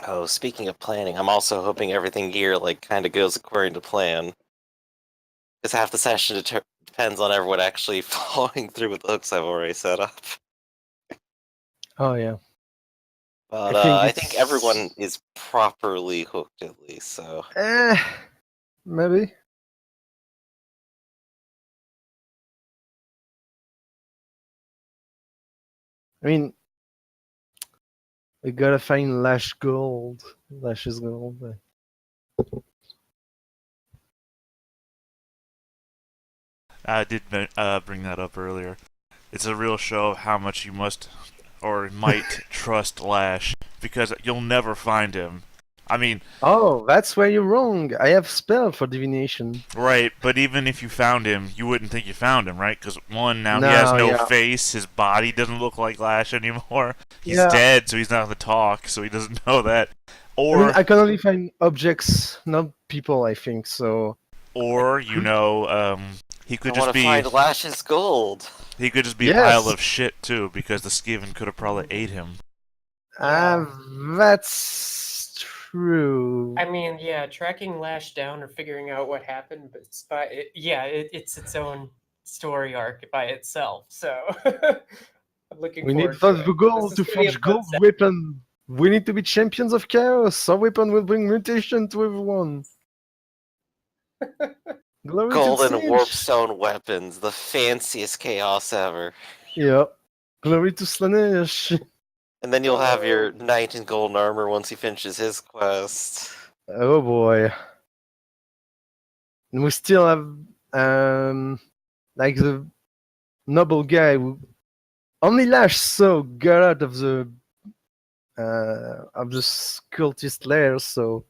Oh, speaking of planning, I'm also hoping everything here kind of goes according to plan. Because half the session depends on everyone actually following through with the hooks I've already set up. Oh yeah. But I think everyone is properly hooked at least, so. Maybe. I mean, we gotta find Lash's gold. I did bring that up earlier. It's a real show of how much you must or might trust Lash, because you'll never find him. I mean... Oh, that's where you're wrong. I have spell for divination. Right, but even if you found him, you wouldn't think you found him, right? Because one, now he has no face, his body doesn't look like Lash anymore. He's dead, so he's not going to talk, so he doesn't know that. Or... I mean, I can only find objects, not people, I think, so... Or, he could just be... find Lash's gold! He could just be a pile of shit, too, because the Skaven could have probably ate him. That's true. I mean, yeah, tracking Lash down or figuring out what happened, but it's its own story arc by itself. So I'm looking. We need first the gold to forge gold weapon. We need to be champions of chaos. Some weapon will bring mutation to everyone. Golden warpstone weapons, the fanciest chaos ever. Yep. Glory to Slanesh. And then you'll have your knight in golden armor once he finishes his quest. Oh boy. And we still have the noble guy who only Lash got out of the cultist lair, so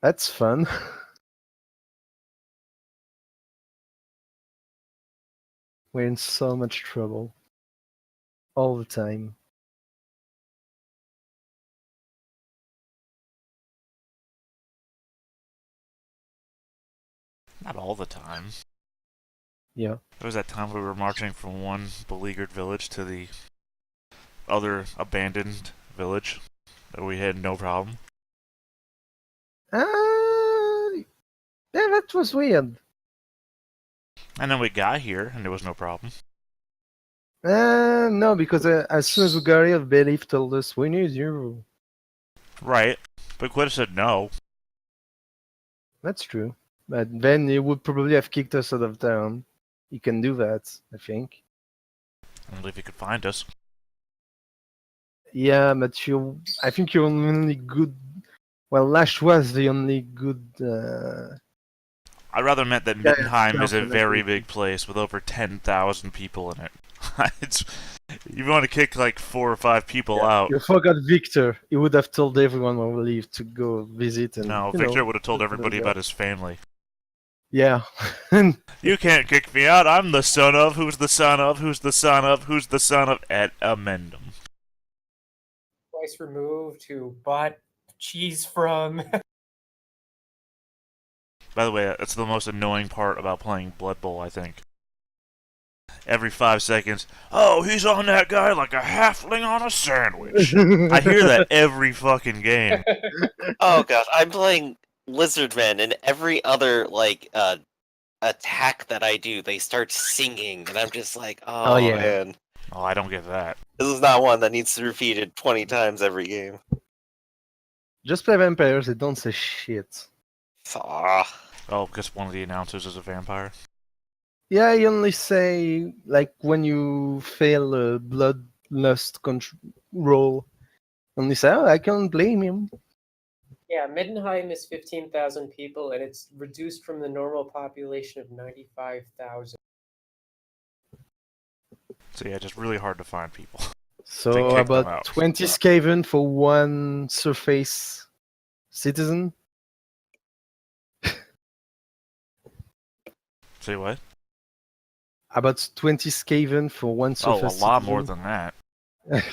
that's fun. We're in so much trouble. All the time. Not all the time. Yeah. There was that time we were marching from one beleaguered village to the other abandoned village that we had no problem. Yeah, that was weird. And then we got here and there was no problem. No, because as soon as we got here, Belief told us we need you. Right, but could have said no. That's true. But then he would probably have kicked us out of town. He can do that, I think. Only if he could find us. Yeah, but I think you're only good... Well, Lash was the only good... I rather meant that Middenheim is a very big place with over 10,000 people in it. You want to kick like 4 or 5 people out. You forgot Victor. He would have told everyone when we leave to go visit. And, no, Victor would have told everybody about his family. Yeah. You can't kick me out. I'm the son of, who's the son of, who's the son of, who's the son of, at Amendum. Twice removed, who bought cheese from... By the way, that's the most annoying part about playing Blood Bowl, I think. Every 5 seconds, oh, he's on that guy like a halfling on a sandwich. I hear that every fucking game. Oh gosh, I'm playing Lizardmen, and every other, attack that I do, they start singing, and I'm just like, oh yeah. Man. Oh, I don't get that. This is not one that needs to be repeated 20 times every game. Just play vampires, they don't say shit. Oh, because one of the announcers is a vampire? Yeah, you only say, when you fail a bloodlust roll, only say, oh, I can't blame him. Yeah, Middenheim is 15,000 people, and it's reduced from the normal population of 95,000. So yeah, just really hard to find people. So about 20 Skaven for one surface citizen? Say what? About 20 Skaven for one surface citizen. A lot more than that.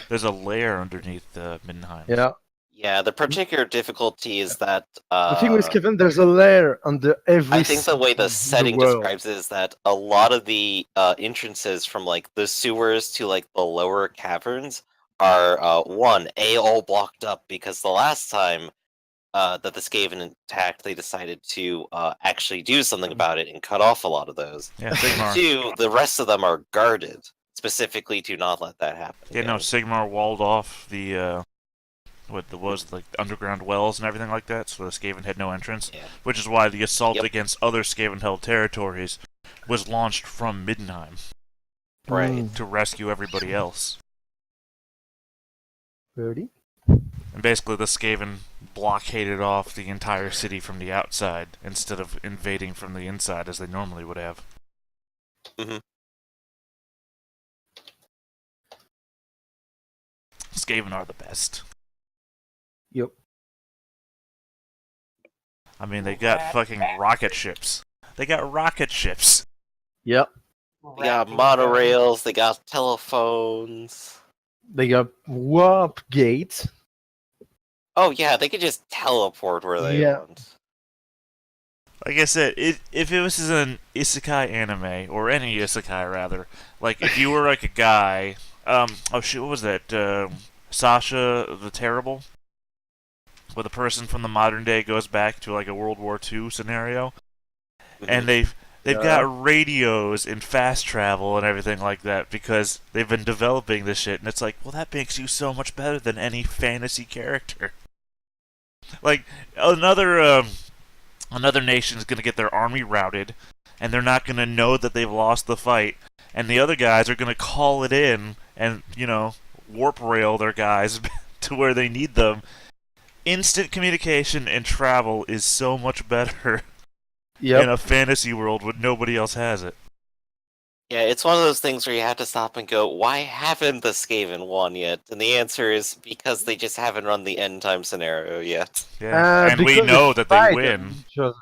There's a layer underneath the Middenheim. Yeah. Yeah, the particular difficulty is that... the thing with Skaven, there's a layer under every... I think the way the setting describes it is that a lot of the entrances from, the sewers to, the lower caverns are one, all blocked up because the last time that the Skaven attacked, they decided to actually do something about it and cut off a lot of those. Yeah, Sigmar. Two, the rest of them are guarded specifically to not let that happen. Yeah, no, again. Sigmar walled off the like underground wells and everything like that, so the Skaven had no entrance. Yeah. Which is why the assault Yep. against other Skaven-held territories was launched from Middenheim Right. to rescue everybody else. 30? And basically, the Skaven blockaded off the entire city from the outside instead of invading from the inside as they normally would have. Mhm. Skaven are the best. Yep. I mean, they got fucking rocket ships. They got rocket ships. Yep. They got monorails, they got telephones. They got warp gates. Oh yeah, they could just teleport where they Yeah. want. Like I said, if it was an isekai anime, or any isekai rather, like if you were like a guy, oh shit, what was that? Sasha the Terrible? Where the person from the modern day goes back to like a World War II scenario, and they've got radios and fast travel and everything like that because they've been developing this shit, and it's like, well, that makes you so much better than any fantasy character. Like another nation's gonna get their army routed, and they're not gonna know that they've lost the fight, and the other guys are gonna call it in and warp rail their guys to where they need them. Instant communication and travel is so much better in a fantasy world when nobody else has it. Yeah, it's one of those things where you have to stop and go, why haven't the Skaven won yet? And the answer is because they just haven't run the end time scenario yet. Yeah, and we because know they that they fight win. each other.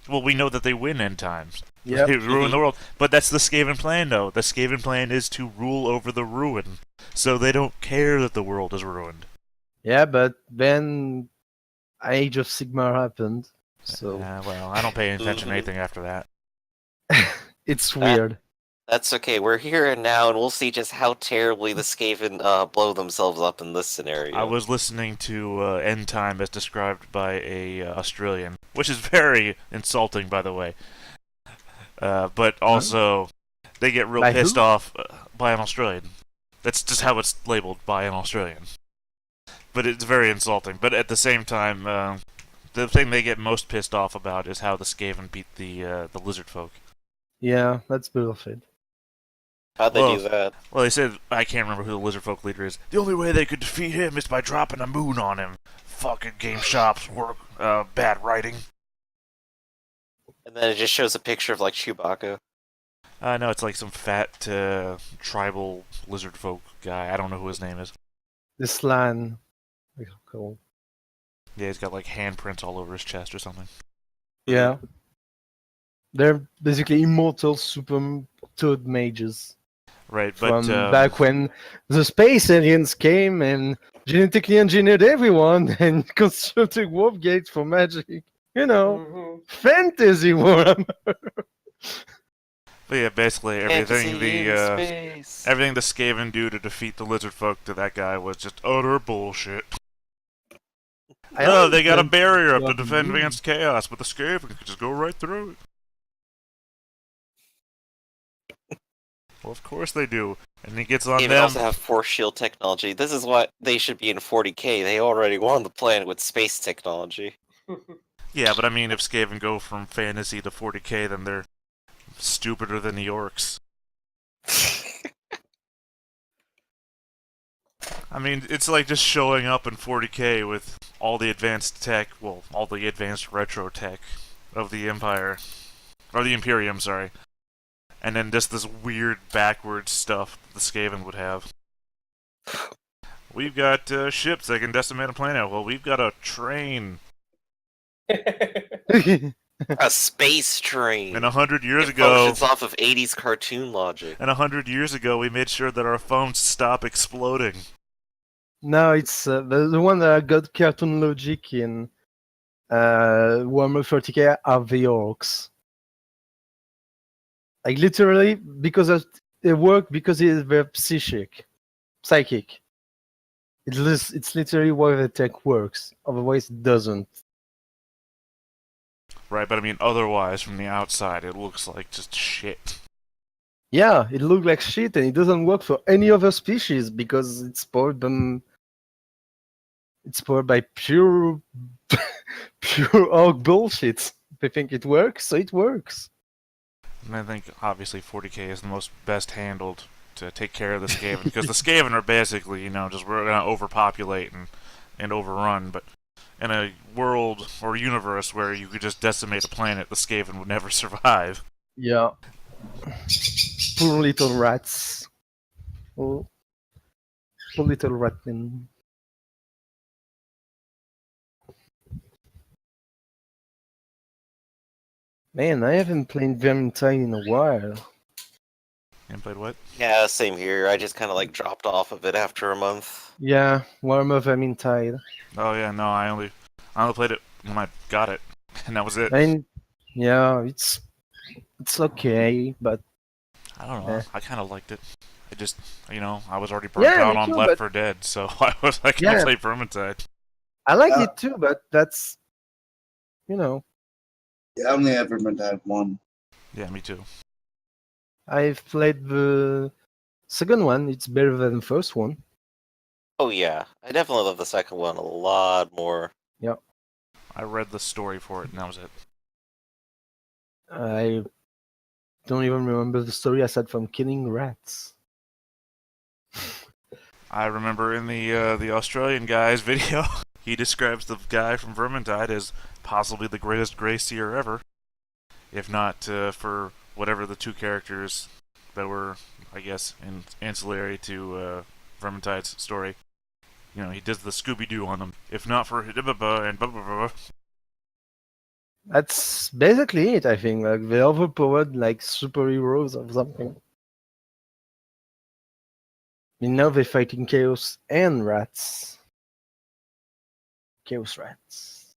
Well, we know that they win end times. Yep. They ruin the world. But that's the Skaven plan, though. The Skaven plan is to rule over the ruin. So they don't care that the world is ruined. Yeah, but then Age of Sigmar happened, so Well, I don't pay attention to anything after that. it's weird. That's okay, we're here and now, and we'll see just how terribly the Skaven blow themselves up in this scenario. I was listening to End Time as described by a Australian, which is very insulting, by the way. But also, they get real By pissed who? off by an Australian. That's just how it's labeled, by an Australian. But it's very insulting. But at the same time, the thing they get most pissed off about is how the Skaven beat the lizard folk. Yeah, that's bullshit. How'd they Well, do that? Well, they said, I can't remember who the lizard folk leader is. The only way they could defeat him is by dropping a moon on him. Fucking game shops, work, bad writing. And then it just shows a picture of like Chewbacca. No, it's like some fat tribal lizard folk guy. I don't know who his name is. The slan. Cool. Yeah, he's got like handprints all over his chest or something. Yeah. They're basically immortal super toad mages. Right, but From back when the space aliens came and genetically engineered everyone and constructed warp gates for magic. Fantasy Warhammer. But yeah, basically everything Fantasy in space. everything the Skaven do to defeat the lizard folk to that guy was just utter bullshit. No, they got a barrier up to defend against chaos, but the Skaven could just go right through it. Well, of course they do. And he gets on They them. also have force shield technology. This is what they should be in 40k. They already won the planet with space technology. Yeah, but I mean, if Skaven go from fantasy to 40k, then they're stupider than the orcs. I mean, it's like just showing up in 40k with all the advanced tech, well, all the advanced retro tech of the Empire. Or the Imperium, sorry. And then just this weird backwards stuff that the Skaven would have. We've got ships that can decimate a planet. Well, we've got a train. A space train. And 100 years It ago... functions off of 80s cartoon logic. And 100 years ago, we made sure that our phones stop exploding. No, it's the one that got cartoon logic in Warhammer 40k are the orcs. Like literally, because they work because they're psychic. It's literally why the tech works. Otherwise, it doesn't. Right, but I mean, otherwise, from the outside, it looks like just shit. Yeah, it looks like shit, and it doesn't work for any other species because it's powered by pure orc bullshit. They think it works, so it works. And I think, obviously, 40k is the most best handled to take care of the Skaven, because the Skaven are basically, just we're going to overpopulate and overrun, but in a world or universe where you could just decimate a planet, the Skaven would never survive. Yeah. Poor little rats. Oh, poor little ratmen. Man, I haven't played Vermintide in a while. And played what? Yeah, same here. I just kind of like dropped off of it after a month. Yeah, Warhammer Vermintide. Oh yeah, no, I only played it when I got it, and that was it. And yeah, it's okay, but I don't know. Eh. I kind of liked it. I just, I was already burnt Yeah, out me on too, Left but- 4 Dead, so I was like, Yeah. I'll play Vermintide. I like Yeah. it too. But that's Yeah, I only ever meant to have one. Yeah, me too. I've played the second one. It's better than the first one. Oh yeah, I definitely love the second one a lot more. I read the story for it, and that was it. I don't even remember the story aside from killing rats. I remember in the Australian guy's video, he describes the guy from Vermintide as possibly the greatest Grey Seer ever, if not for whatever the two characters that were, I guess, ancillary to Vermintide's story. He does the Scooby-Doo on them. If not for Hidibaba and blah. That's basically it. I think like they're overpowered like superheroes or something. I mean, now they're fighting chaos and rats. Chaos rats.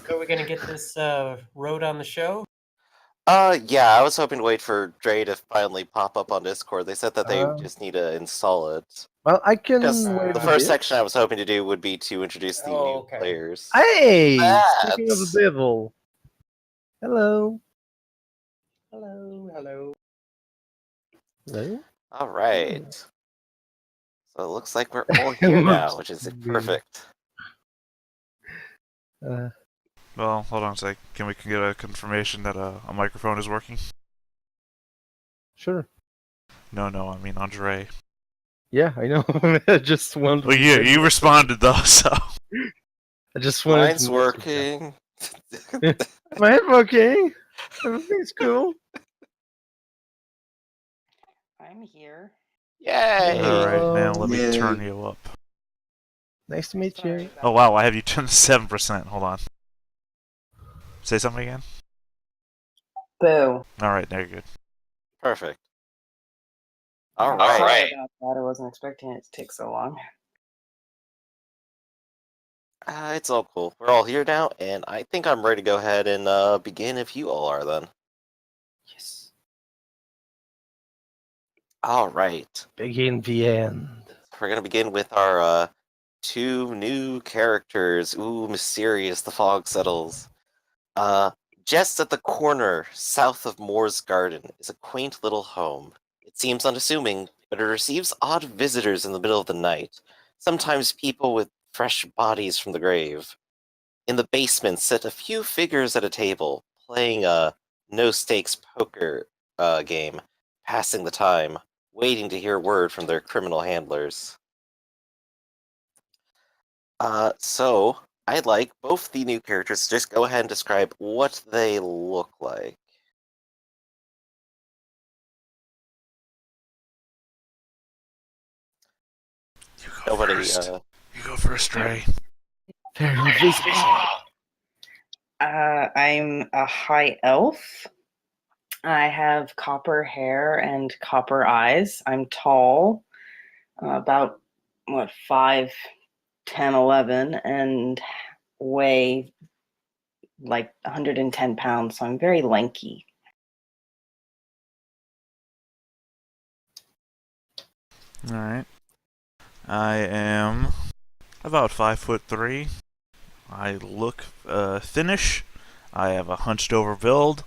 So we're gonna get this road on the show. Yeah, I was hoping to wait for Dre to finally pop up on Discord. They said that they just need to install it. Well, I can Because wait the a first bit. section I was hoping to do would be to introduce the Oh, new okay. players. Hey, That's- speaking of the devil. Hello. Hello, hello. Hello. All right. So it looks like we're all here now, which is perfect. Well, hold on a sec. Can we get a confirmation that a microphone is working? Sure. No, I mean Andre. Yeah, I know. I just wanted. Well, yeah, you responded though, so. I just wanted. Mine's to working. Mine's working. Everything's cool. I'm here. Yay! Alright, now let me Yay. turn you up. Nice to meet Sorry you. about Oh wow, I have you turned to 7%. Hold on. Say something again? Boo. Alright, there you're good. Perfect. All I'm right. sorry about that. I wasn't expecting it to take so long. It's all cool. We're all here now, and I think I'm ready to go ahead and begin if you all are then. Yes. All right. Begin the end. We're going to begin with our two new characters. Ooh, mysterious. The fog settles. Just at the corner south of Moore's Garden is a quaint little home. It seems unassuming, but it receives odd visitors in the middle of the night, sometimes people with fresh bodies from the grave. In the basement sit a few figures at a table, playing a no-stakes poker game, passing the time, waiting to hear word from their criminal handlers. So I'd like both the new characters to just go ahead and describe what they look like. You go Nobody, first. You go first, Trey. They're invisible. I'm a high elf. I have copper hair and copper eyes. I'm tall, about 5'10", 11, and weigh like 110 pounds, so I'm very lanky. All right. I am about 5'3". I look thinnish. I have a hunched over build.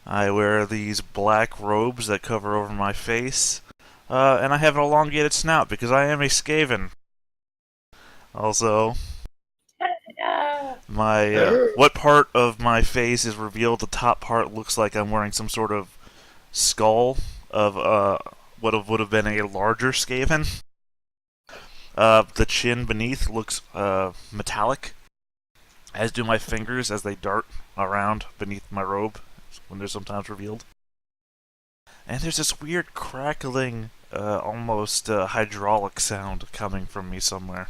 I wear these black robes that cover over my face. And I have an elongated snout because I am a Skaven. Also, my what part of my face is revealed? The top part looks like I'm wearing some sort of skull of what would have been a larger Skaven. The chin beneath looks metallic, as do my fingers as they dart around beneath my robe when they're sometimes revealed. And there's this weird crackling, almost hydraulic sound coming from me somewhere.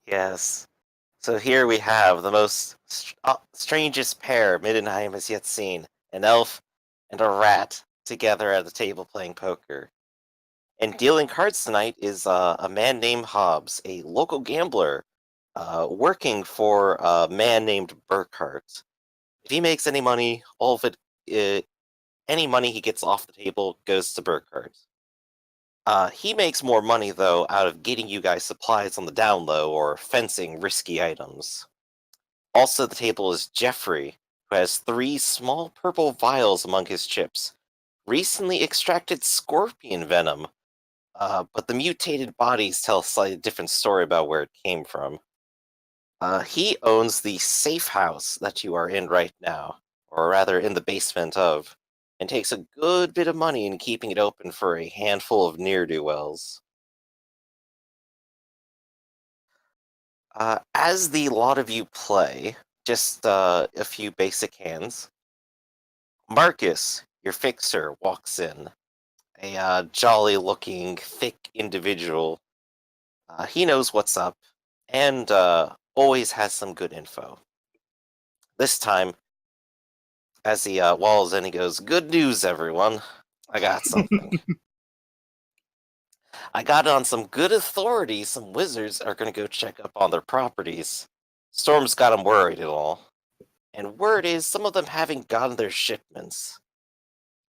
Yes. So here we have the most strangest pair Middenheim has yet seen. An elf and a rat together at a table playing poker. And dealing cards tonight is a man named Hobbs, a local gambler working for a man named Burkhart. If he makes any money, all of it, any money he gets off the table goes to Burkhart. He makes more money, though, out of getting you guys supplies on the down low or fencing risky items. Also at the table is Jeffrey, who has 3 small purple vials among his chips. Recently extracted scorpion venom, but the mutated bodies tell a slightly different story about where it came from. He owns the safe house that you are in right now, or rather in the basement of, and takes a good bit of money in keeping it open for a handful of ne'er-do-wells. As the lot of you play, just a few basic hands, Marcus, your fixer, walks in. A jolly-looking, thick individual. He knows what's up, and always has some good info. This time, as he walls in, he goes, "Good news, everyone. I got something. I got it on some good authority. Some wizards are going to go check up on their properties. Storm's got them worried and all. And word is some of them haven't gotten their shipments.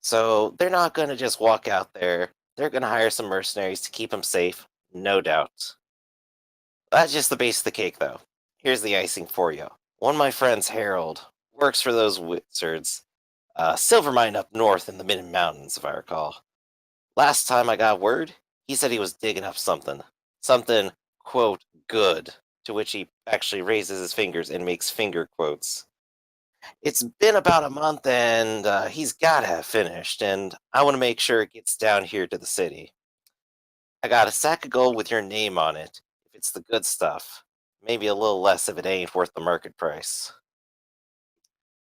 So they're not going to just walk out there. They're going to hire some mercenaries to keep them safe, no doubt. That's just the base of the cake, though. Here's the icing for you. One of my friends, Harold, works for those wizards. Silver mine up north in the Midden Mountains, if I recall. Last time I got word, he said he was digging up something. Something, quote, good, to which he actually raises his fingers and makes finger quotes. It's been about a month and he's got to have finished, and I want to make sure it gets down here to the city. I got a sack of gold with your name on it, if it's the good stuff. Maybe a little less if it ain't worth the market price.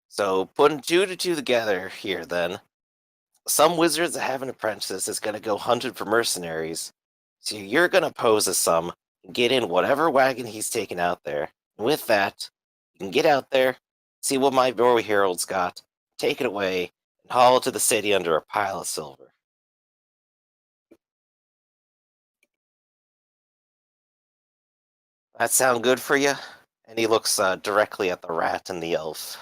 So, putting 2 to 2 together here, then. Some wizards that have an apprentice is going to go hunting for mercenaries. So you're going to pose as some, and get in whatever wagon he's taking out there. And with that, you can get out there, see what my boy Harold's got, take it away, and haul it to the city under a pile of silver. That sound good for you? And he looks directly at the rat and the elf.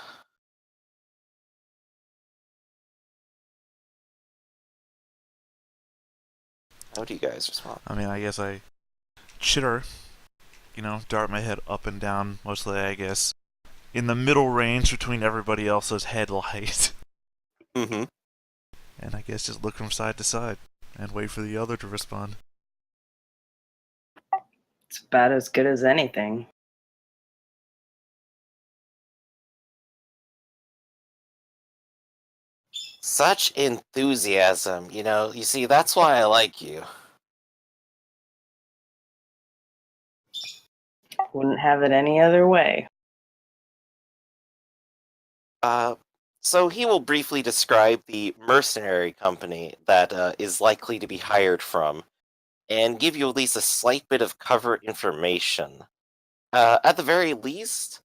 How do you guys respond? I mean, I guess I chitter, dart my head up and down, mostly, I guess, in the middle range between everybody else's headlight. Mm-hmm. And I guess just look from side to side and wait for the other to respond. It's about as good as anything. Such enthusiasm, you see, that's why I like you. Wouldn't have it any other way. So he will briefly describe the mercenary company that is likely to be hired from, and give you at least a slight bit of cover information. At the very least,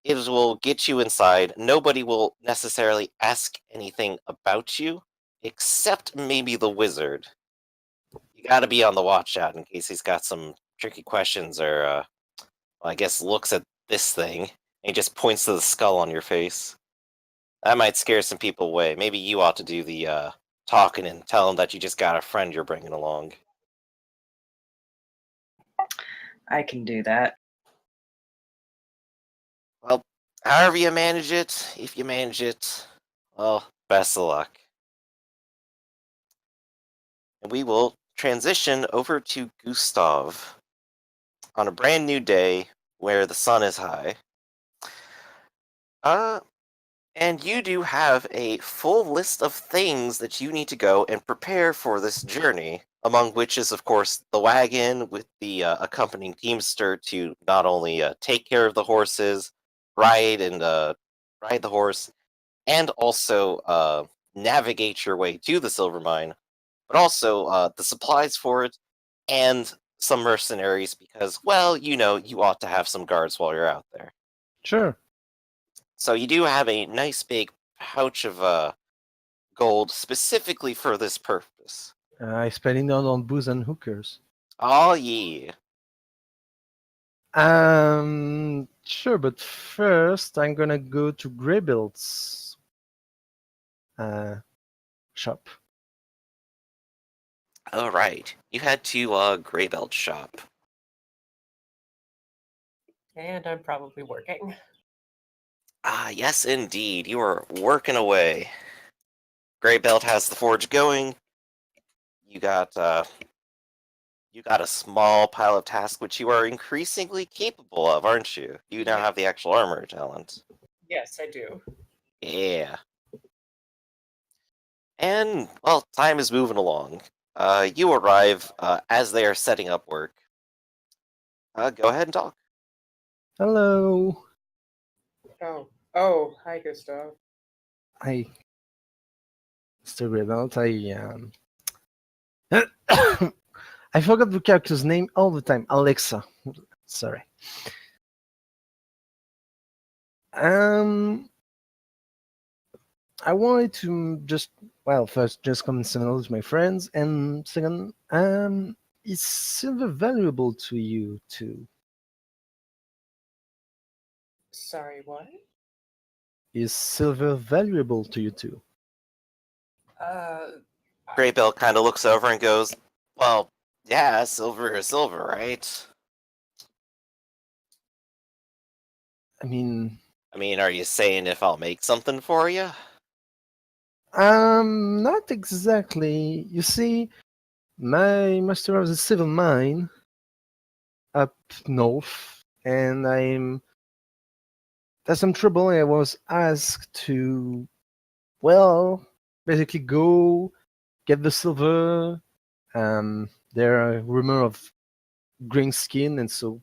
it will get you inside. Nobody will necessarily ask anything about you, except maybe the wizard. You gotta be on the watch out in case he's got some tricky questions or I guess, looks at this thing, and he just points to the skull on your face. That might scare some people away. Maybe you ought to do the talking and tell them that you just got a friend you're bringing along. I can do that. Well, however you manage it, if you manage it, well, best of luck. And we will transition over to Gustav on a brand new day where the sun is high. Uh, and you do have a full list of things that you need to go and prepare for this journey, among which is, of course, the wagon with the accompanying teamster to not only take care of the horses, ride and ride the horse, and also navigate your way to the silver mine, but also the supplies for it, and some mercenaries because, well, you ought to have some guards while you're out there. Sure. So you do have a nice big pouch of gold specifically for this purpose. I spend it on booze and hookers. Oh yeah. Sure, but first I'm gonna go to Greybilt's shop. All right. You head to Greybelt shop. And I'm probably working. Ah, yes, indeed. You are working away. Greybelt has the forge going. You got a small pile of tasks which you are increasingly capable of, aren't you? You now have the actual armor talent. Yes, I do. Yeah. And, well, time is moving along. You arrive as they are setting up work. Go ahead and talk. Hello. Oh, hi, Gustav. Hi, Mr. Greybelt. I forgot the character's name all the time. Alexa. Sorry. I wanted to first just come and say hello to my friends, and second, is silver valuable to you too? Sorry, what? Is silver valuable to you too? Greybelt kind of looks over and goes, well, yeah, silver is silver, right? I mean, Are you saying if I'll make something for you? not exactly. You see, my master has a silver mine up north, and there's some trouble. I was asked to, basically go get the silver. There are rumor of green skin, and so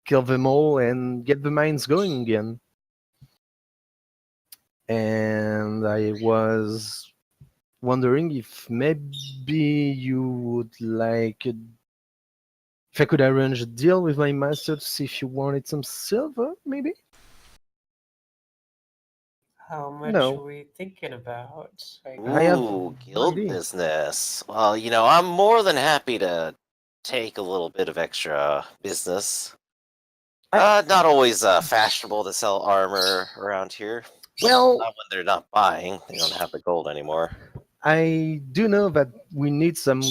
kill them all and get the mines going again. And I was wondering if maybe you would like, if I could arrange a deal with my master to see if you wanted some silver, maybe? How much No. are we thinking about? I have Ooh, no guild idea. business. Well, I'm more than happy to take a little bit of extra business. Not always fashionable to sell armor around here. Well, Not when they're not buying. They don't have the gold anymore. I do know that we need some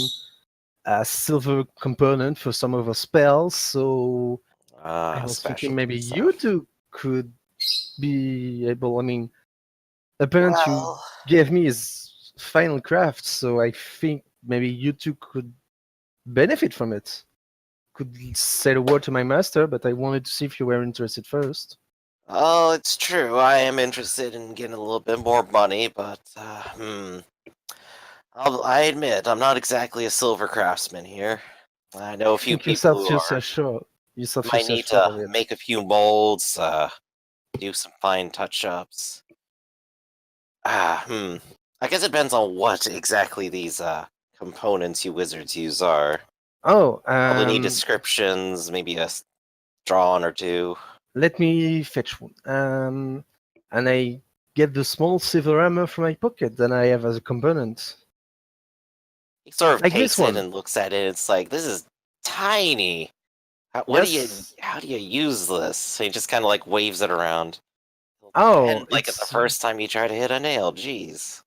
silver component for some of our spells, so I was thinking maybe you two could be able. Opponent you Well, gave me is Final Craft, so I think maybe you two could benefit from it. Could say a word to my master, but I wanted to see if you were interested first. oh, it's true. I am interested in getting a little bit more money, but I admit I'm not exactly a silver craftsman here. I know a few Think people yourself who yourself are. sure. Yourself Might need sure of to it. make a few molds, do some fine touch-ups. I guess it depends on what exactly these components you wizards use are. Oh, Probably need descriptions, maybe a drawing or two. let me fetch one. And I get the small silver hammer from my pocket that I have as a component. He sort of Like this takes it one. and looks at it. It's like, this is tiny. How do you use this? So he just kind of like waves it around. Oh, Like at the first time you try to hit a nail. Jeez.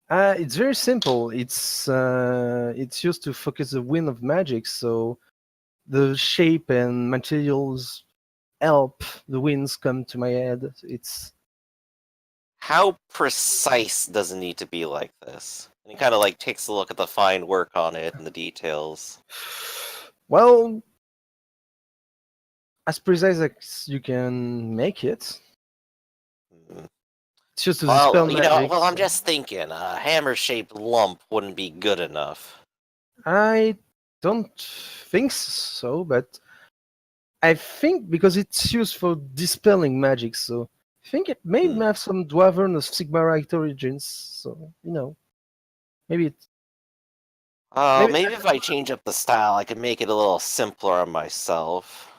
It's very simple. It's used to focus the wind of magic, so the shape and materials help the winds come to my head. It's How precise does it need to be like this? And he kind of like takes a look at the fine work on it and the details. well, as precise as you can make it. Hmm. It's just to dispel magic. Well, I'm so- just thinking, a hammer-shaped lump wouldn't be good enough. I don't think so, but I think because it's used for dispelling magic, so I think it may have some dwarven or Sigmarite origins. So maybe it. Maybe if I change up the style, I could make it a little simpler on myself.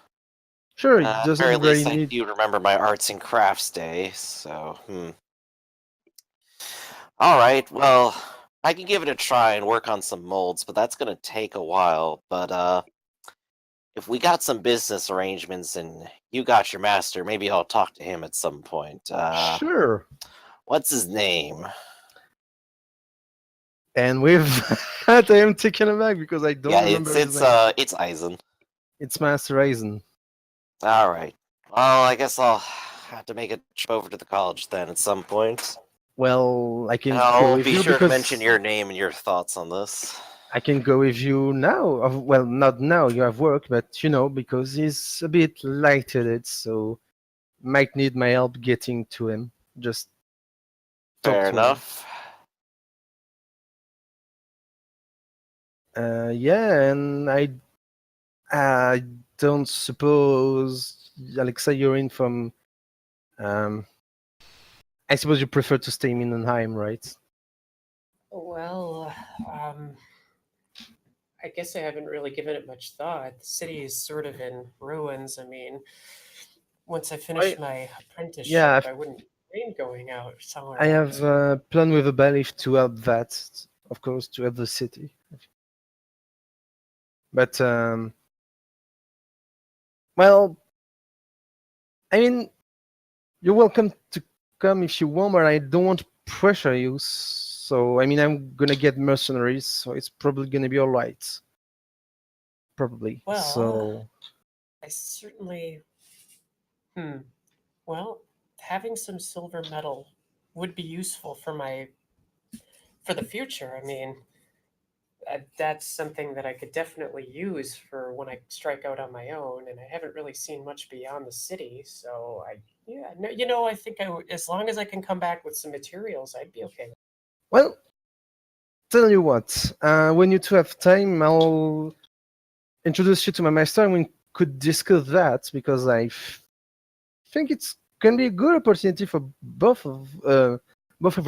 Sure, it At the doesn't very really least, I need. do remember my arts and crafts day, so, Alright, well, I can give it a try and work on some molds, but that's gonna take a while. But, if we got some business arrangements and you got your master, maybe I'll talk to him at some point. Sure. What's his name? And with that, I am taken aback because I don't remember his name. It's Eisen. It's Master Eisen. Alright. Well, I guess I'll have to make a trip over to the college then at some point. Well, I can And go I'll with be you sure to because mention your name and your thoughts on this. I can go with you now. Well, not now. You have work, but because he's a bit lightheaded, so might need my help getting to him. Just talk Fair to him. enough. Yeah, and I don't suppose, Alexa, you're in from. I suppose you prefer to stay in Middenheim, right? Well, I guess I haven't really given it much thought. The city is sort of in ruins. I mean, once I finish my apprenticeship, I wouldn't mind going out somewhere. I have a plan with a bailiff to help that, of course, to help the city. But well, I mean, you're welcome to come if you want, but I don't want to pressure you. So I mean, I'm gonna get mercenaries, so it's probably gonna be all right. Probably. Well, so I certainly. Well, having some silver metal would be useful for the future. I mean, that's something that I could definitely use for when I strike out on my own, and I haven't really seen much beyond the city. So I think as long as I can come back with some materials, I'd be okay. Well, tell you what. When you two have time, I'll introduce you to my master, and we could discuss that because I think it's can be a good opportunity for both of our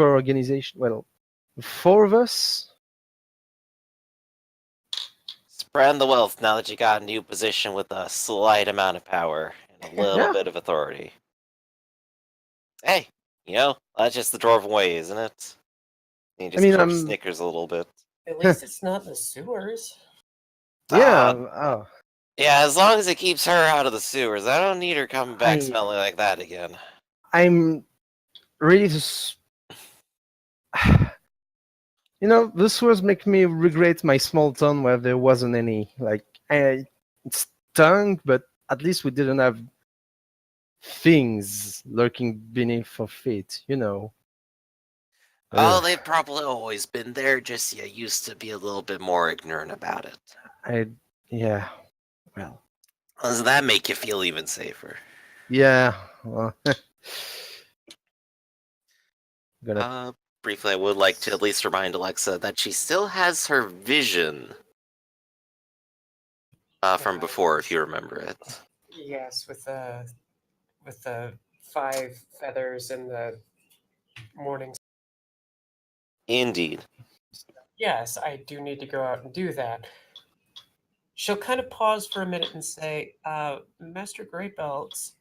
organization. Well, 4 of us. Spread the wealth now that you got a new position with a slight amount of power and a little bit of authority. Hey, that's just the dwarven way, isn't it? And he just snickers a little bit. At least it's not in the sewers. Yeah. Yeah, as long as it keeps her out of the sewers. I don't need her coming back smelling like that again. I'm ready to. The sewers make me regret my small town where there wasn't any. Like, it stunk, but at least we didn't have things lurking beneath our feet, Oh, they've probably always been there, just you used to be a little bit more ignorant about it. Yeah, well. Does that make you feel even safer? Yeah, well. Briefly, I would like to at least remind Alexa that she still has her vision from before, if you remember it. Yes, with the 5 feathers in the morning. Indeed. Yes, I do need to go out and do that. She'll kind of pause for a minute and say, Master Greybelt,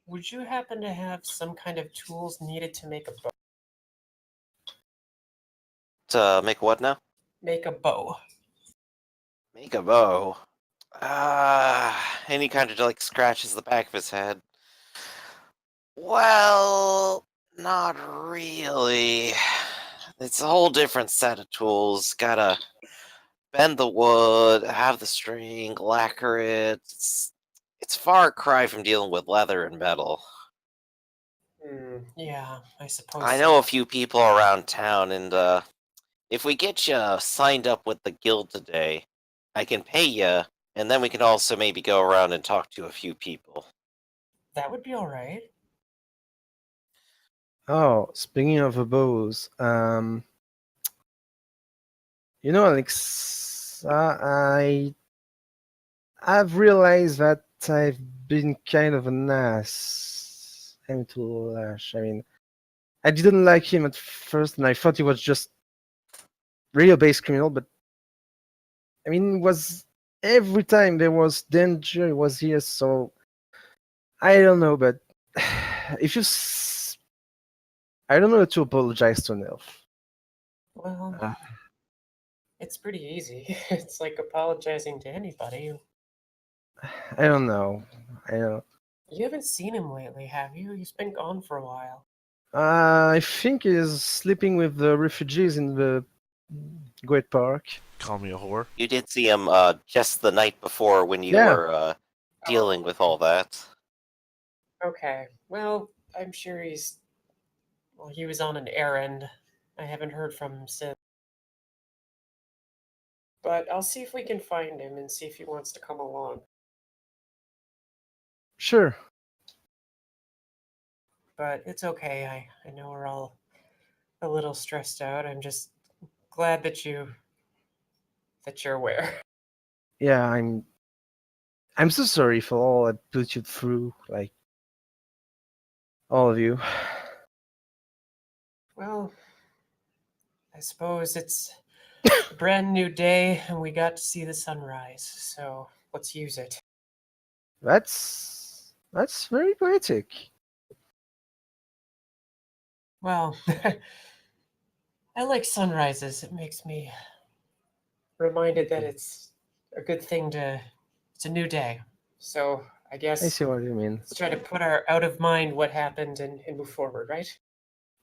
would you happen to have some kind of tools needed to make a bow? To make what now? Make a bow. Make a bow. And he kind of like scratches the back of his head. Well, not really. It's a whole different set of tools. Gotta bend the wood, have the string, lacquer it. It's far cry from dealing with leather and metal. Yeah, I suppose I so. know a few people around town, and if we get you signed up with the guild today, I can pay you, and then we can also maybe go around and talk to a few people. That would be all right. Oh, speaking of the bows, Alex, I've realized that I've been kind of an ass. I mean, I didn't like him at first, and I thought he was just real base criminal. But I mean, it was every time there was danger, he was here. So I don't know, but if you, I don't know how to apologize to an elf. Well, Uh, it's pretty easy. It's like apologizing to anybody. I don't know. I don't. You haven't seen him lately, have you? He's been gone for a while. I think he's sleeping with the refugees in the Great Park. Call me a whore. You did see him just the night before when you Yeah. were dealing with all that. Okay. Well, I'm sure he was on an errand. I haven't heard from him since. But I'll see if we can find him and see if he wants to come along. Sure. But it's okay. I know we're all a little stressed out. I'm just glad that you're aware. Yeah, I'm so sorry for all I put you through, like all of you. Well, I suppose it's a brand new day and we got to see the sunrise, so let's use it. That's very poetic. Well, I like sunrises. It makes me reminded that it's a good thing it's a new day. So I I guess see what you mean. let's try to put our out of mind what happened and move forward, right?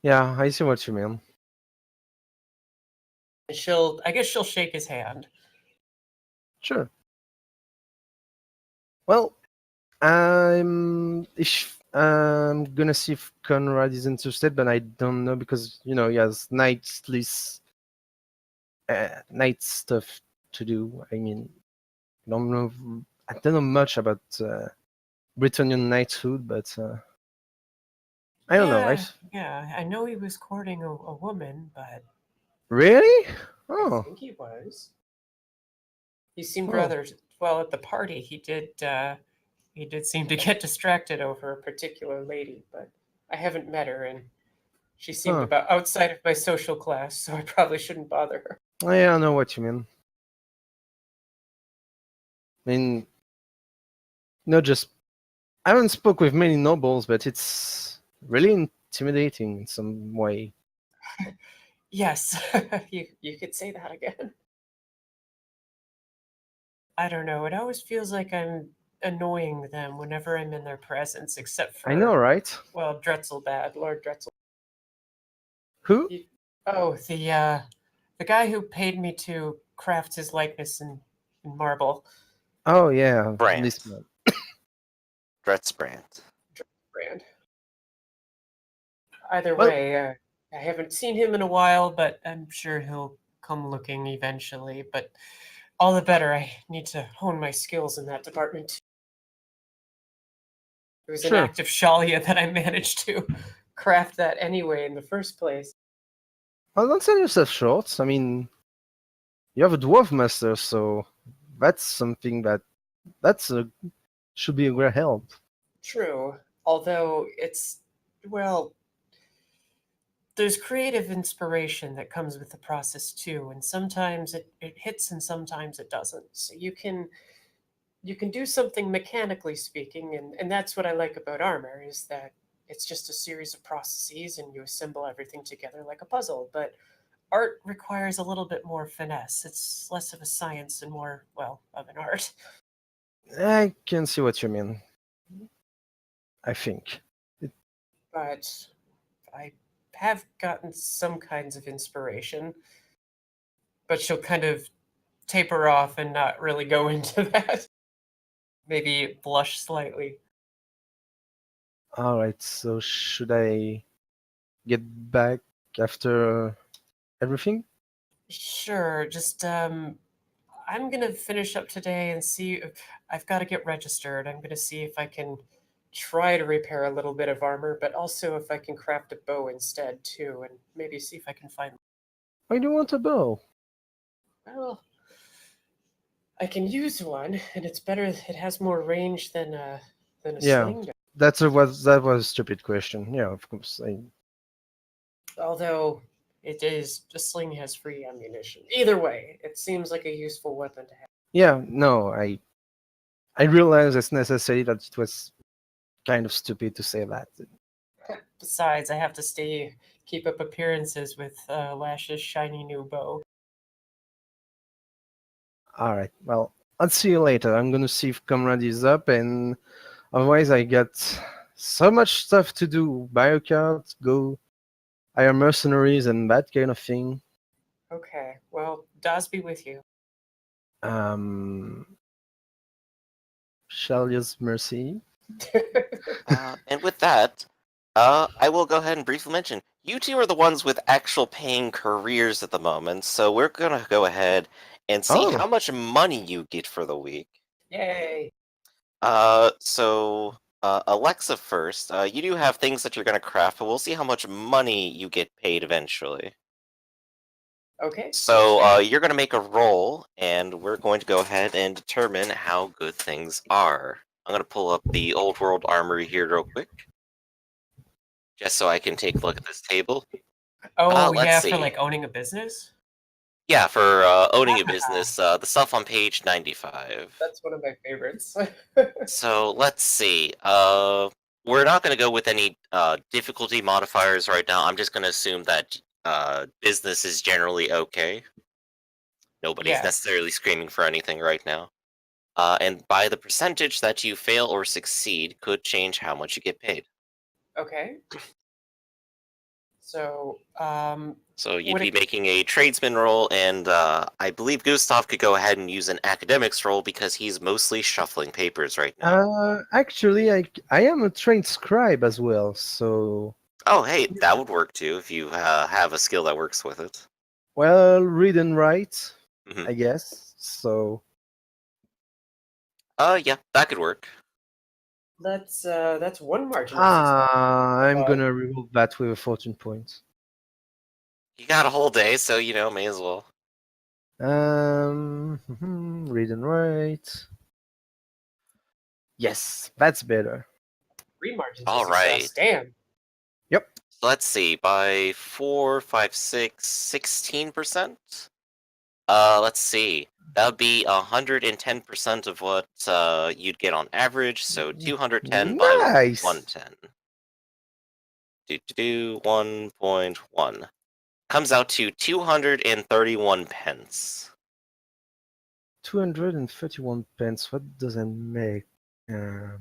Yeah, I see what you mean. And I guess she'll shake his hand. Sure. Well, I'm gonna see if Conrad is interested, but I don't know because he has night stuff to do. I mean, I don't know much about Britannian knighthood, but I don't know. Yeah. I know he was courting a woman, but Really? I Oh, think he was. He seemed oh, rather well at the party. He did seem to get distracted over a particular lady, but I haven't met her, and she seemed huh. about outside of my social class, so I probably shouldn't bother her. Yeah, I know what you mean. I mean, just I haven't spoke with many nobles, but it's really intimidating in some way. Yes, you could say that again. I don't know. It always feels like I'm annoying them whenever I'm in their presence, except I know, for, right? well, Dretzelbad, Lord Dretzel. Who? Oh, the guy who paid me to craft his likeness in marble. Oh yeah, Brand. this man. Dretzbrand. Brand. Either Well, way, I haven't seen him in a while, but I'm sure he'll come looking eventually. But all the better. I need to hone my skills in that department. It was an sure. act of Shalia that I managed to craft that anyway in the first place. Well, don't sell yourself short. I mean, you have a dwarf master, so that's something should be a great help. True. Although well, there's creative inspiration that comes with the process too, and sometimes it hits and sometimes it doesn't. So you can do something mechanically speaking, and that's what I like about armor is that it's just a series of processes and you assemble everything together like a puzzle. But art requires a little bit more finesse. It's less of a science and more, well, of an art. I can see what you mean. I think. But I have gotten some kinds of inspiration. But she'll kind of taper off and not really go into that. Maybe blush slightly. All right. So should I get back after everything? Sure. Just I'm gonna finish up today and see. I've got to get registered. I'm gonna see if I can try to repair a little bit of armor, but also if I can craft a bow instead too, and maybe see if I can find. I do want a bow. Well, I can use one, and it's better. It has more range than a Yeah. sling. That was a stupid question. Yeah, of course. Although the sling has free ammunition. Either way, it seems like a useful weapon to have. Yeah, no, I realize it's necessary that it was kind of stupid to say that. Besides, I have to keep up appearances with Lash's shiny new bow. All right. Well, I'll see you later. I'm gonna see if Comrade is up, and otherwise I got so much stuff to do. Buy a card, go hire mercenaries, and that kind of thing. Okay, well, Daz be with you. Shalia's mercy. And with that, I will go ahead and briefly mention, you two are the ones with actual paying careers at the moment, so we're gonna go ahead and see how much money you get for the week. Yay! So, Alexa first, you do have things that you're gonna craft, but we'll see how much money you get paid eventually. Okay. So, you're gonna make a roll, and we're going to go ahead and determine how good things are. I'm gonna pull up the Old World Armory here real quick, just so I can take a look at this table. Oh, Let's yeah, see. for like owning a business? Yeah, for owning a business, the stuff on page 95. That's one of my favorites. So, let's see. We're not going to go with any difficulty modifiers right now. I'm just going to assume that business is generally okay. Nobody's Yeah. necessarily screaming for anything right now. And by the percentage that you fail or succeed could change how much you get paid. Okay. So, So you'd be making a tradesman roll, and I believe Gustav could go ahead and use an academics roll because he's mostly shuffling papers right now. Actually, I am a trained scribe as well, so. Oh, hey, that would work too if you have a skill that works with it. Well, read and write, Mm-hmm. I guess. So. Yeah, that could work. That's one margin. I'm gonna reroll that with a fortune point. You got a whole day, so may as well. Read and write. Yes, that's better. 3 margins. All right. Damn. Yep. So let's see. By 4, 5, 6, 16%. Let's see. That would be 110% of what you'd get on average. So 210 by 110. 1.1 comes out to 231 pence. 231 pence. What does that make? I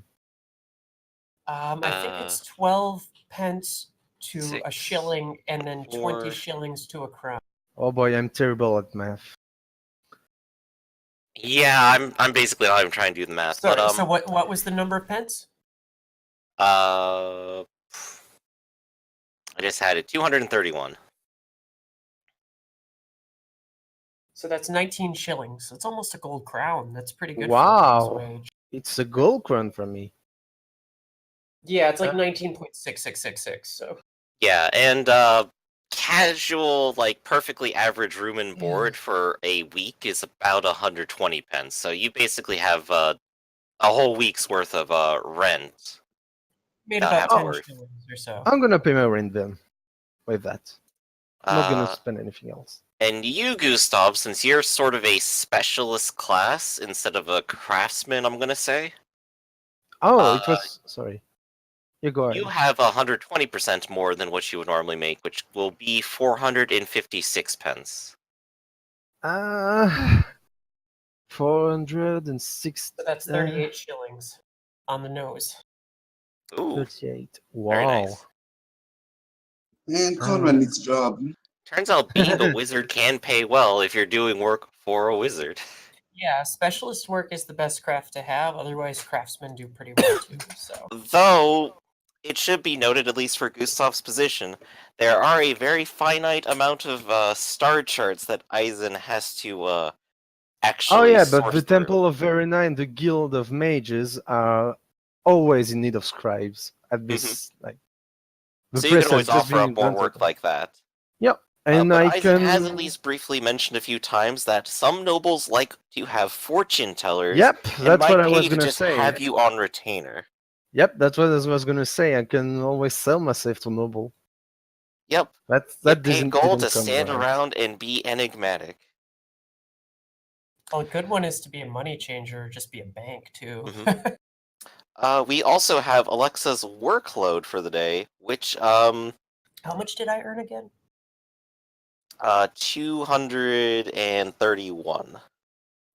think it's 12 pence to 6, a shilling, and then 4. 20 shillings to a crown. Oh boy, I'm terrible at math. Yeah, I'm basically not even trying to do the math. Sorry, but so what was the number of pence? I just had it 231. So that's 19 shillings. It's almost a gold crown. That's pretty good. Wow, for wage. It's a gold crown for me. Yeah, it's like 19.6666. So yeah, and casual, like perfectly average room and board for a week is about 120 pence. So you basically have a whole week's worth of rent. Made about 10 shillings or so. I'm gonna pay my rent then. With that, I'm not gonna spend anything else. And you, Gustav, since you're sort of a specialist class instead of a craftsman, I'm gonna say. Oh, it was sorry. You go ahead. You have 120% more than what you would normally make, which will be 456 pence. 406. So that's 38 shillings on the nose. Ooh, 38. very Wow. nice. And Conrad needs a job. Turns out being a wizard can pay well if you're doing work for a wizard. Yeah, specialist work is the best craft to have. Otherwise, craftsmen do pretty well too. So, Though, it should be noted, at least for Gustav's position, there are a very finite amount of star charts that Eisen has to actually. Oh yeah, but sort the through. Temple of Verena and the Guild of Mages are always in need of scribes at this like. The So you press can always has just offer been up more invented. work like that. Yep, and But I Eisen can. has at least briefly mentioned a few times that some nobles like to have fortune tellers. Yep, and that's might what I pay was to gonna just say. have you on retainer. Yep, that's what I was gonna say. I can always sell myself to noble. Yep. That Get paid didn't gold to come stand right. around and be enigmatic. well, a good one is to be a money changer, or just be a bank too. We also have Alexa's workload for the day, which How much did I earn again? 231.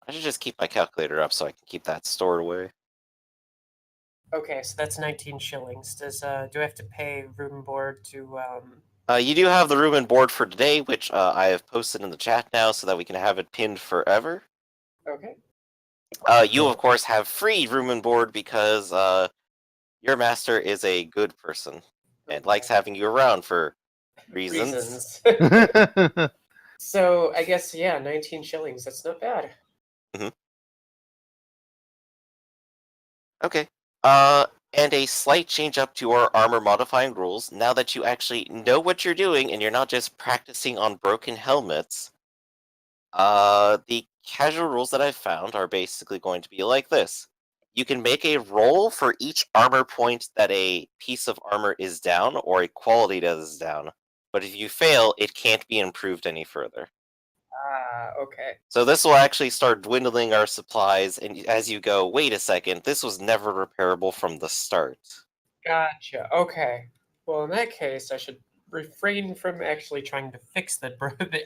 I should just keep my calculator up so I can keep that stored away. Okay, so that's 19 shillings. Do I have to pay room and board to You do have the room and board for today, which I have posted in the chat now so that we can have it pinned forever. Okay. You, of course, have free room and board because your master is a good person and likes having you around for reasons. So I guess, yeah, 19 shillings. That's not bad. Okay. And a slight change up to our armor modifying rules. Now that you actually know what you're doing and you're not just practicing on broken helmets, the casual rules that I've found are basically going to be like this. You can make a roll for each armor point that a piece of armor is down or a quality that is down. But if you fail, it can't be improved any further. Okay. So this will actually start dwindling our supplies, and as you go, wait a second, this was never repairable from the start. Gotcha. Okay. Well, in that case, I should refrain from actually trying to fix the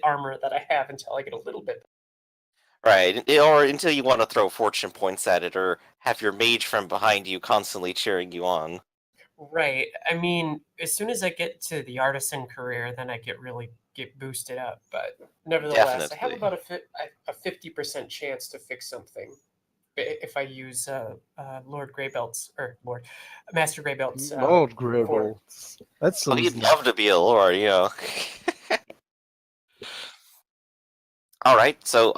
armor that I have until I get a little bit. Right, or until you want to throw fortune points at it, or have your mage friend behind you constantly cheering you on. Right. I mean, as soon as I get to the artisan career, then I get boosted up. But nevertheless, I have Definitely. about a 50% chance to fix something if I use Lord Greybelt's or Lord Master Greybelt's. Lord Gribble. That's Oh, he'd love to be a lord, you know. Alright, so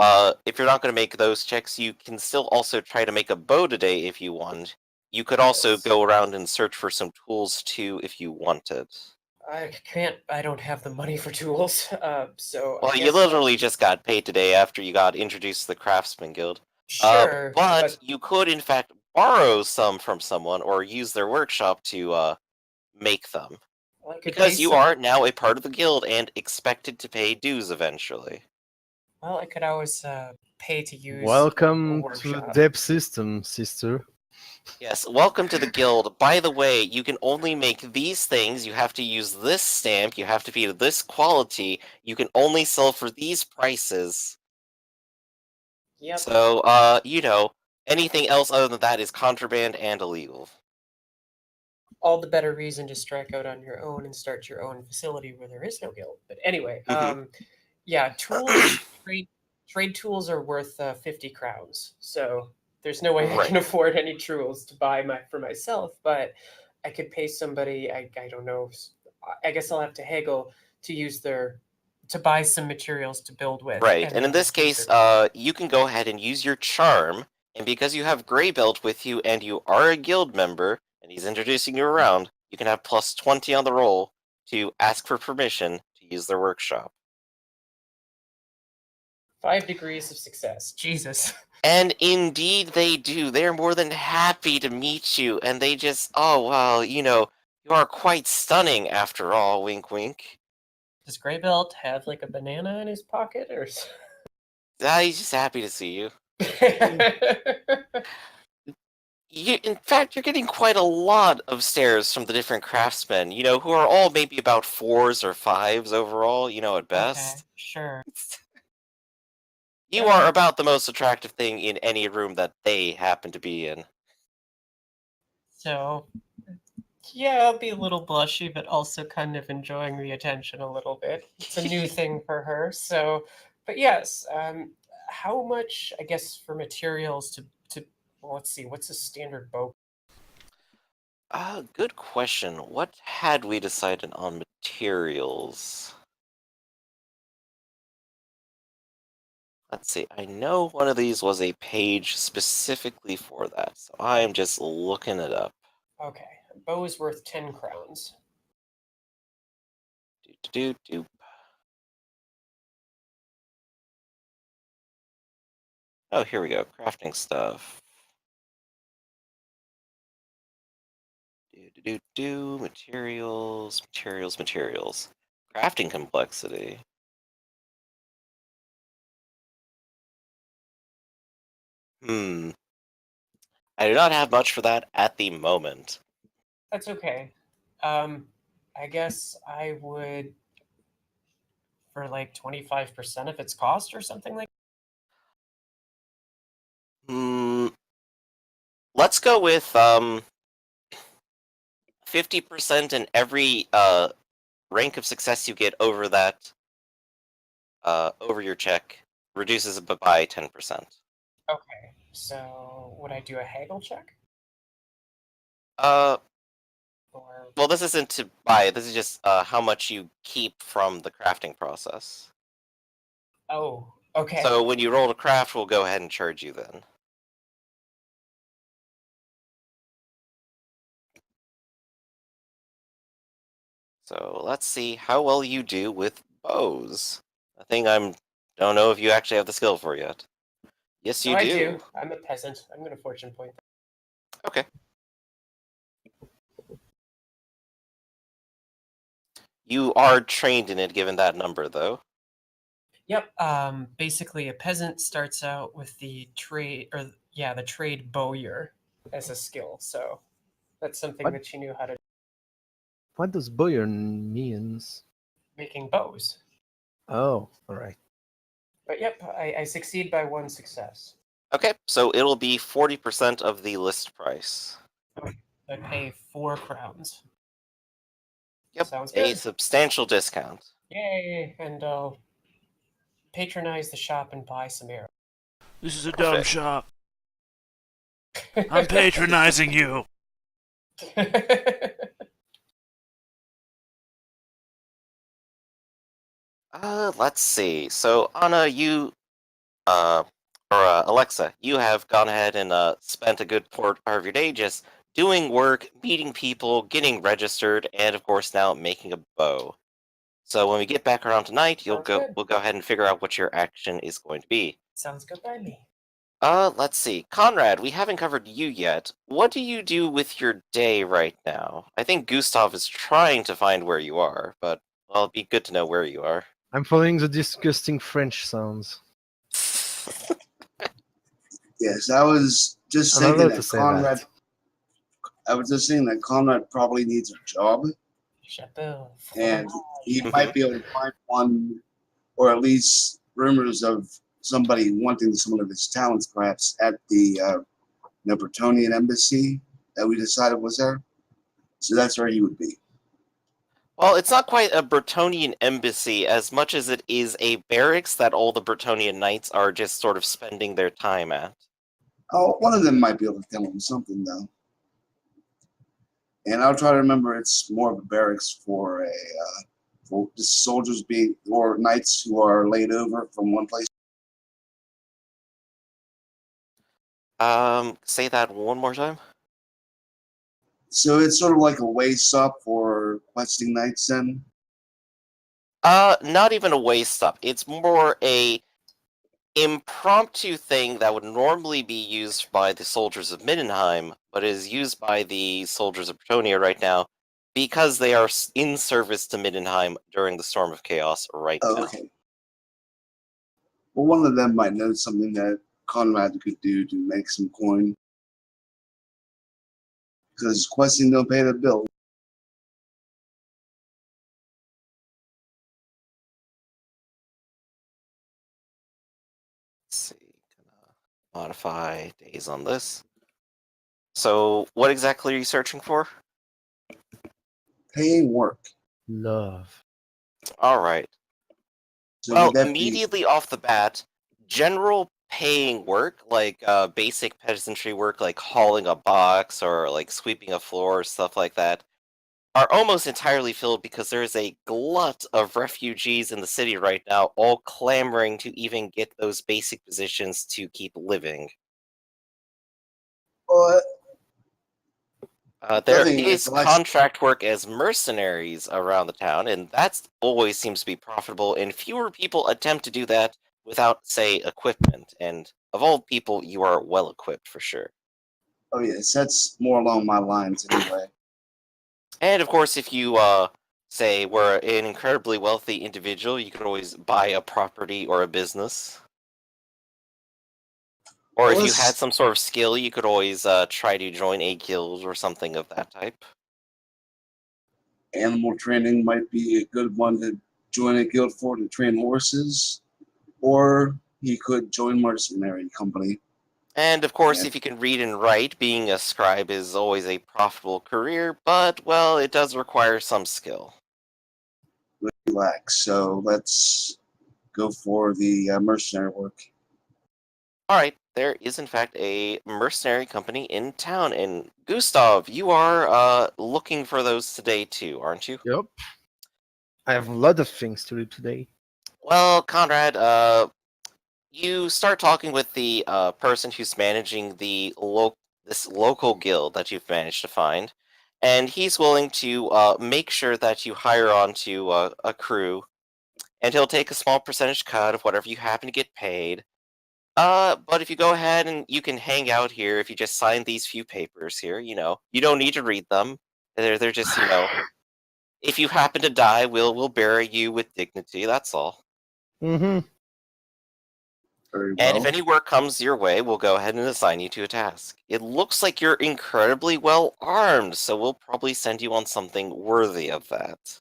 if you're not going to make those checks, you can still also try to make a bow today if you want. You could also go around and search for some tools too if you wanted. I can't. I don't have the money for tools. So. Well, you literally just got paid today after you got introduced to the Craftsman Guild. Sure, but you could, in fact, borrow some from someone or use their workshop to make them. well, Because you are now a part of the guild and expected to pay dues eventually. Well, I could always pay to use. Welcome to the depth system, sister. Yes, welcome to the guild. By the way, you can only make these things. You have to use this stamp. You have to be this quality. You can only sell for these prices. Yep. So, you know, anything else other than that is contraband and illegal. All the better reason to strike out on your own and start your own facility where there is no guild. But anyway, yeah, tools, trade tools are worth 50 crowns. So there's no way I can afford any tools to buy for myself, but I could pay somebody, I don't know, I guess I'll have to haggle to use to buy some materials to build with. Right, and in this case, you can go ahead and use your charm, and because you have Greybelt with you and you are a guild member, and he's introducing you around, you can have plus 20 on the roll to ask for permission to use their workshop. 5 degrees of success. Jesus. And indeed they do. They're more than happy to meet you, and they just, oh, well, you know, you are quite stunning after all, wink wink. Does Greybelt have like a banana in his pocket or? He's just happy to see you. In fact, you're getting quite a lot of stares from the different craftsmen, you know, who are all maybe about 4s or 5s overall, you know, at best. Okay, sure. You are about the most attractive thing in any room that they happen to be in. So, yeah, I'll be a little blushy, but also kind of enjoying the attention a little bit. It's a new thing for her. So, but yes, how much, I guess, for materials well, let's see, what's a standard bow? Good question. What had we decided on materials? Let's see. I know one of these was a page specifically for that, so I'm just looking it up. Okay, a bow is worth 10 crowns. Do. Oh, here we go. Crafting stuff. Do. Materials. Crafting complexity. I do not have much for that at the moment. That's okay. I guess I would for like 25% of its cost or something like. Let's go with 50%, and every rank of success you get over that over your check reduces it by 10%. Okay, so would I do a haggle check? Or Well, this isn't to buy. This is just how much you keep from the crafting process. oh, okay. So when you roll to craft, we'll go ahead and charge you then. So let's see how well you do with bows. A thing don't know if you actually have the skill for yet. Yes, you I do. do. I'm a peasant. I'm gonna fortune point that. Okay. You are trained in it, given that number, though. Yep. Basically, a peasant starts out with the trade, the trade bowyer as a skill. So that's something What? that she knew how to What does boyer means? making bows. Oh, all right. But yep, I succeed by one success. Okay, so it'll be 40% of the list price. I pay 4 crowns. Yep, Sounds a good. substantial discount. Yay! And I'll patronize the shop and buy some arrows. This is a dumb Perfect. shop. I'm patronizing you. Let's see. So Anna, Alexa, you have gone ahead and spent a good part of your day just doing work, meeting people, getting registered, and of course now making a bow. So when we get back around tonight, Sounds good. we'll go ahead and figure out what your action is going to be. Sounds good by me. Let's see. Conrad, we haven't covered you yet. What do you do with your day right now? I think Gustav is trying to find where you are, but well, it'd be good to know where you are. I'm following the disgusting French sounds. Yes, I was just I'm not thinking allowed to that say Conrad. that. I was just thinking that Conrad probably needs a job, Chapeau. and he Mhm. might be able to find one, or at least rumors of somebody wanting some of his talents, perhaps at the Bretonian embassy that we decided was there. So that's where he would be. Well, it's not quite a Bretonian embassy as much as it is a barracks that all the Bretonian knights are just sort of spending their time at. Oh, one of them might be able to tell him something though. And I'll try to remember it's more of a barracks for just soldiers being or knights who are laid over from one place. Say that one more time. So it's sort of like a way stop for questing knights then. Not even a waste stop. It's more a impromptu thing that would normally be used by the soldiers of Middenheim, but is used by the soldiers of Bretonia right now because they are in service to Middenheim during the Storm of Chaos right now. Okay. Well, one of them might know something that Conrad could do to make some coin. Because questing don't pay the bill. Let's see. Gonna modify days on this. So, what exactly are you searching for? Paying work. Love. All right. So Well, would that be? immediately off the bat, general paying work, like basic peasantry work, like hauling a box or like sweeping a floor or stuff like that, are almost entirely filled because there is a glut of refugees in the city right now, all clamoring to even get those basic positions to keep living. Well, There nothing. is contract work as mercenaries around the town, and that always seems to be profitable, and fewer people attempt to do that without, say, equipment. And of all people, you are well equipped for sure. Oh yes, that's more along my lines anyway. And of course, if you, say, were an incredibly wealthy individual, you could always buy a property or a business. Or Well, if you had some sort of skill, you could always try to join a guild or something of that type. Animal training might be a good one to join a guild for to train horses, or he could join mercenary company. And of course, Yeah. if you can read and write, being a scribe is always a profitable career, but, well, it does require some skill. Relax. So let's go for the mercenary work. Alright, there is in fact a mercenary company in town, and Gustav, you are looking for those today too, aren't you? Yep. I have a lot of things to do today. Well, Conrad, you start talking with the person who's managing the this local guild that you've managed to find, and he's willing to make sure that you hire on to a crew, and he'll take a small percentage cut of whatever you happen to get paid. But if you go ahead and you can hang out here, if you just sign these few papers here, you don't need to read them. They're just, if you happen to die, we'll bury you with dignity. That's all. Mm-hmm. Very And if well. any work comes your way, we'll go ahead and assign you to a task. It looks like you're incredibly well armed, so we'll probably send you on something worthy of that.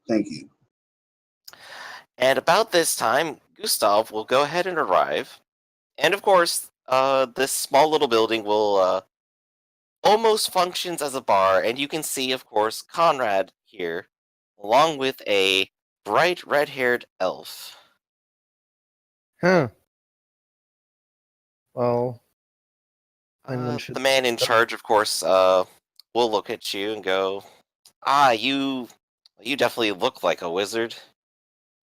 Thank you. And about this time, Gustav will go ahead and arrive. And of course, this small little building will almost functions as a bar, and you can see, of course, Conrad here, along with a bright red-haired elf. Huh. Well, I'm not sure. The man in charge, of course, will look at you and go, you definitely look like a wizard.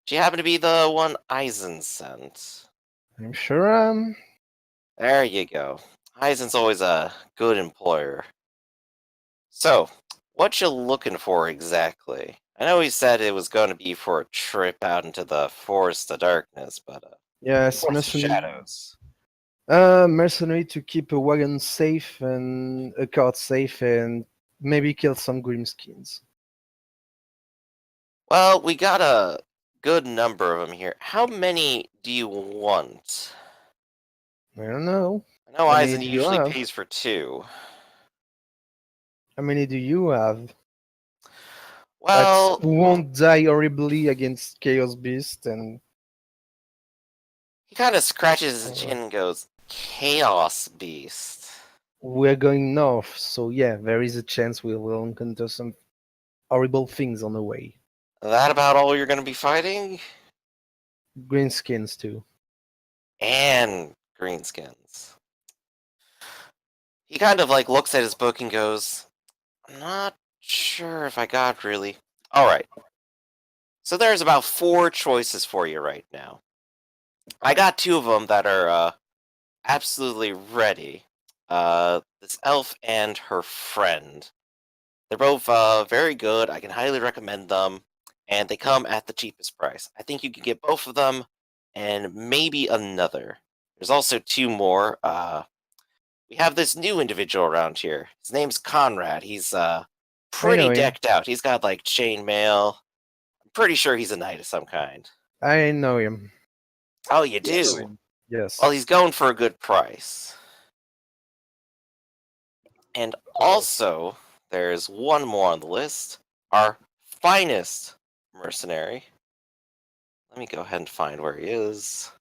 Do you happen to be the one Eisen sent? I'm sure. There you go. Eisen's always a good employer. So, what you looking for exactly? I know he said it was going to be for a trip out into the Forest of Darkness, but Yes, Forest of mercenary. Shadows. Mercenary to keep a wagon safe and a cart safe, and maybe kill some grimskins. Well, we got a good number of them here. How many do you want? I don't know. I know How many Eisen do you usually have? pays for 2. How many do you have? Well, That won't die horribly against Chaos Beast and. he kind of scratches his chin and goes, Chaos Beast. We're going north, so yeah, there is a chance we will encounter some horrible things on the way. That about all you're going to be fighting? Greenskins too. And greenskins. He kind of like looks at his book and goes, I'm not sure if I got really. Alright. So there's about 4 choices for you right now. I got 2 of them that are absolutely ready. This elf and her friend. They're both very good. I can highly recommend them. And they come at the cheapest price. I think you can get both of them and maybe another. There's also 2 more. We have this new individual around here. His name's Conrad. He's pretty him. decked out. He's got like chainmail. I'm pretty sure he's a knight of some kind. I know him. Oh, you Yes. do? Yes. Well, he's going for a good price. And also, there's one more on the list. Our finest mercenary. Let me go ahead and find where he is.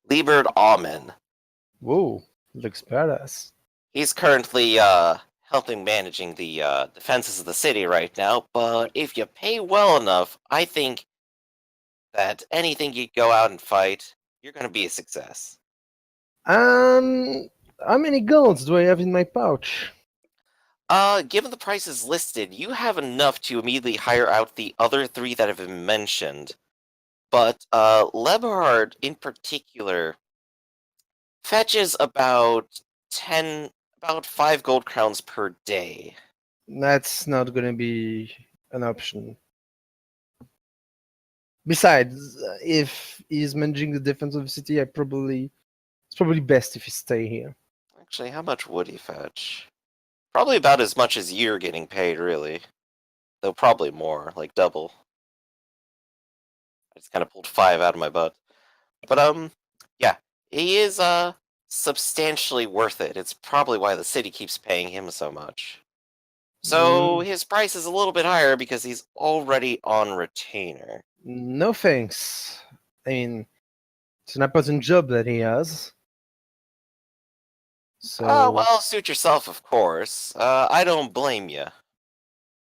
Liebert Amen. Whoa, looks badass. He's currently helping managing the defenses of the city right now, but if you pay well enough, I think that anything you go out and fight, you're gonna be a success. How many golds do I have in my pouch? Given the prices listed, you have enough to immediately hire out the other 3 that have been mentioned. But Leberhard in particular fetches about 5 gold crowns per day. That's not gonna be an option. Besides, if he's managing the defense of the city, it's probably best if he stay here. Actually, how much would he fetch? Probably about as much as you're getting paid, really. Though probably more, like double. I just kind of pulled 5 out of my butt. But yeah, he is substantially worth it. It's probably why the city keeps paying him so much. So his price is a little bit higher because he's already on retainer. No thanks. I mean, it's an important job that he has. So Well, suit yourself, of course. I don't blame you.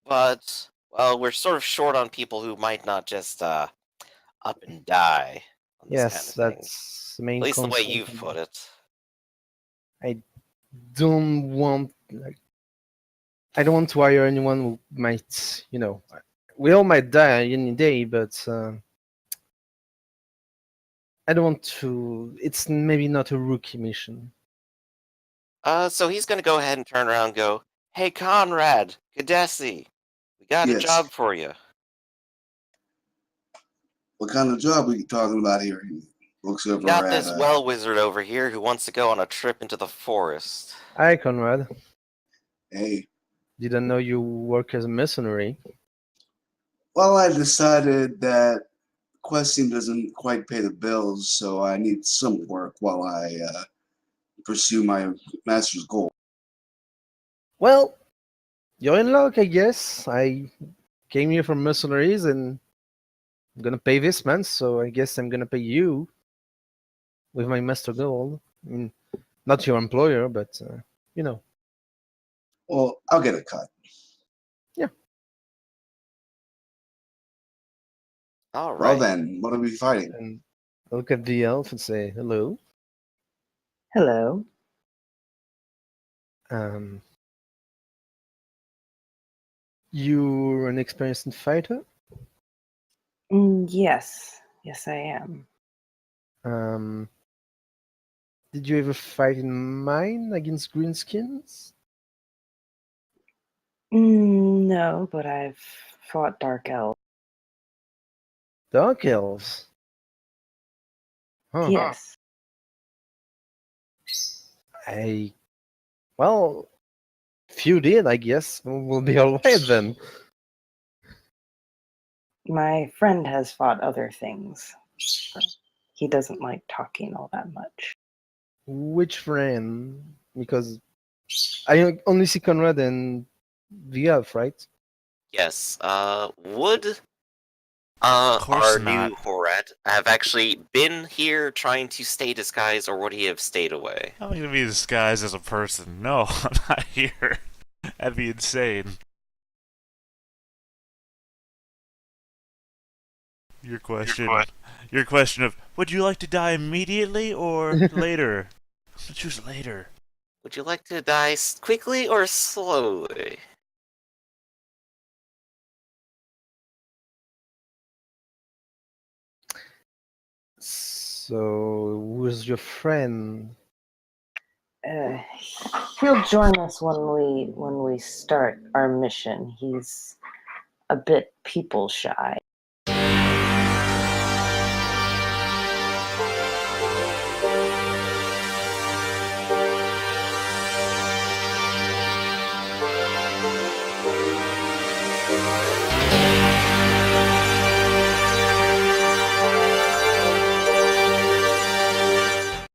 But, well, we're sort of short on people who might not just up and die on this yes, kind of thing. that's the main At least the way concern you've for me. put it. I don't want I don't want to hire anyone who might, we all might die any day, but I don't want to. It's maybe not a rookie mission. So he's gonna go ahead and turn around and go, "Hey, Conrad, Gadesi, we got a Yes. job for you." What kind of job are you talking about here? He looks over Got at this well wizard over here who wants to go on a trip into the forest. Hi, Conrad. Hey. Didn't know you work as a mercenary. Well, I decided that questing doesn't quite pay the bills, so I need some work while I pursue my master's goal. Well, you're in luck, I guess. I came here from mercenaries and I'm gonna pay this man, so I guess I'm gonna pay you with my master gold. I mean, not your employer, but you know. Well, I'll get a cut. Yeah. All right. Well then, what are we fighting? And I look at the elf and say, hello. Hello. You're an experienced fighter? Yes. Yes, I am. Did you ever fight in mine against greenskins? No, but I've fought dark elves. Dark elves? Huh. Yes. Well, if you did, I guess we'll be alright then. My friend has fought other things. He doesn't like talking all that much. Which friend? Because I only see Conrad and the elf, right? Yes. Would course our not. new Horat have actually been here trying to stay disguised, or would he have stayed away? I'm not gonna be disguised as a person. No, I'm not here. That'd be insane. Your question of, would you like to die immediately or later? I'll choose later. Would you like to die quickly or slowly? So, who's your friend? He'll join us when we start our mission. He's a bit people shy.